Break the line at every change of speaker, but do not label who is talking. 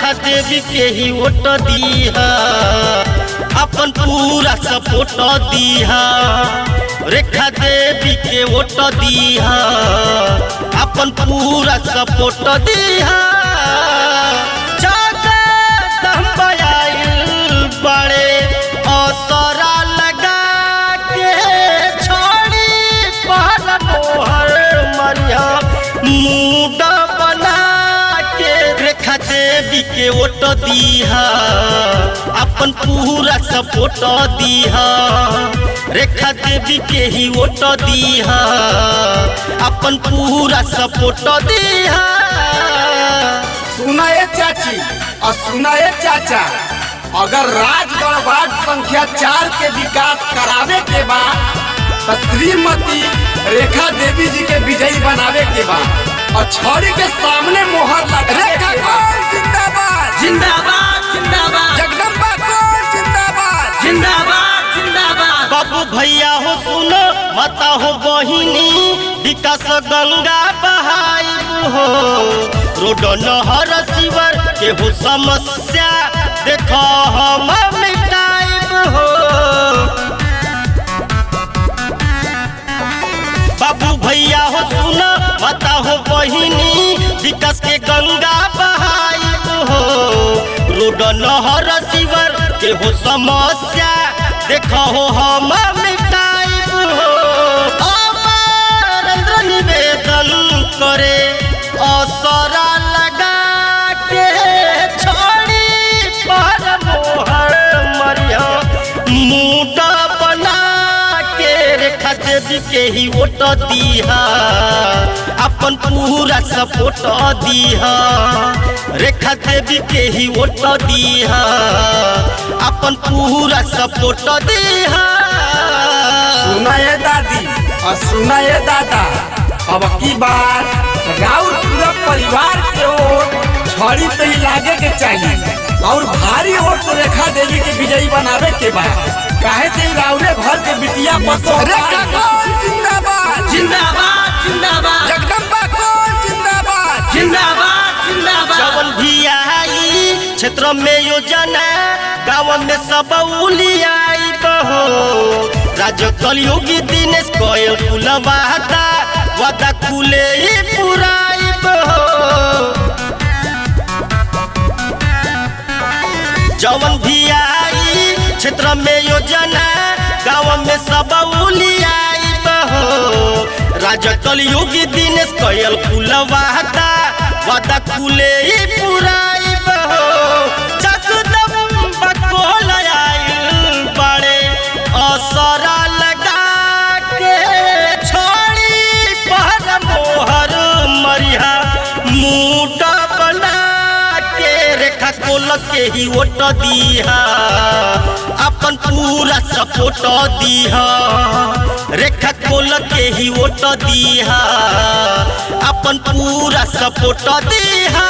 रेखा देवी के ही वोट दीहा, अपन पूरा सपोर्ट दीहा। रेखा देवी के वोट दीहा, अपन पूरा सपोर्ट दीहा। बड़े असरा लगा के छोड़ी पर मोहर मरिया मूड बना के रेखा देवी के वोट दीहा, अपन पूरा सपोर्ट दीहा। रेखा देवी के ही वोट दीहा, अपन पूरा सपोर्ट दीहा।
सुनाए चाची और सुनाए चाचा, अगर राजगढ़ वार्ड संख्या 4 के विकास करावे के बाद तो श्रीमती रेखा देवी जी के विजयी बनावे के बाद और छड़ी के सामने मोहर लगा। रेखा कौन जिंदाबाद
जिंदाबाद जिंदाबाद,
जगदम्बा कौन जिंदाबाद
जिंदाबाद जिंदाबाद। बाबू भैया हो सुनो, माता हो बहिनी, विकास गंगा बहाई हो। रोड नहर शिवर के हो समस्या देखो हम मिटाइब हो। बाबू भैया हो सुनो, माता हो बहिनी, विकास के गंगा बहाइब हो। रोड नहर शिवर के हो समस्या देखो हम मिटाइब हो। अमरेंद्र निवेदन करे असरा लगा के छोड़ी पर मोहर मरिया मूड बना के रेखा देवी के ही वोट दीहा, अपन पूरा सपोर्ट दीहा। रेखा देवी के ही वोट दीहा, अपन पूरा सपोर्ट दीहा।
सुनाए दादी और सुनाए दादा, अब की बार राउर पूरा परिवार के ओर छड़ी पे ही लागे के चाहिए और भारी वोट तो रेखा देवी के विजयी बनावे के बाद। काहे से राउरे घर के बिटिया पतो। रेखा कौन जिंदाबाद
जिंदाबाद जिंदाबाद,
जगदम्बा कौन जिंदाबाद
जिंदाबाद जिंदाबाद। जवन भी आई क्षेत्र में योजना, गाँव में सब उलियाई बहो। राज कलयुगी दिनेश कोयल कुल वादा कुले ही पुराई बहो। जवन भी आई क्षेत्र में योजना, गाँव में सब उलियाई बहो। राज कलयुगी दिनेश कोयल कुल वादा कुले ही पुराई बहो। जगदम्बा कोल आइल बड़े असरा लगा के छोड़ी पर मोहर मरिया मूड बना के रेखा कोल के ही वोट दीहा, अपन पूरा सपोर्ट दीहा। रेखा कोल के ही वोट दीहा, अपन पूरा सपोर्ट दीहा।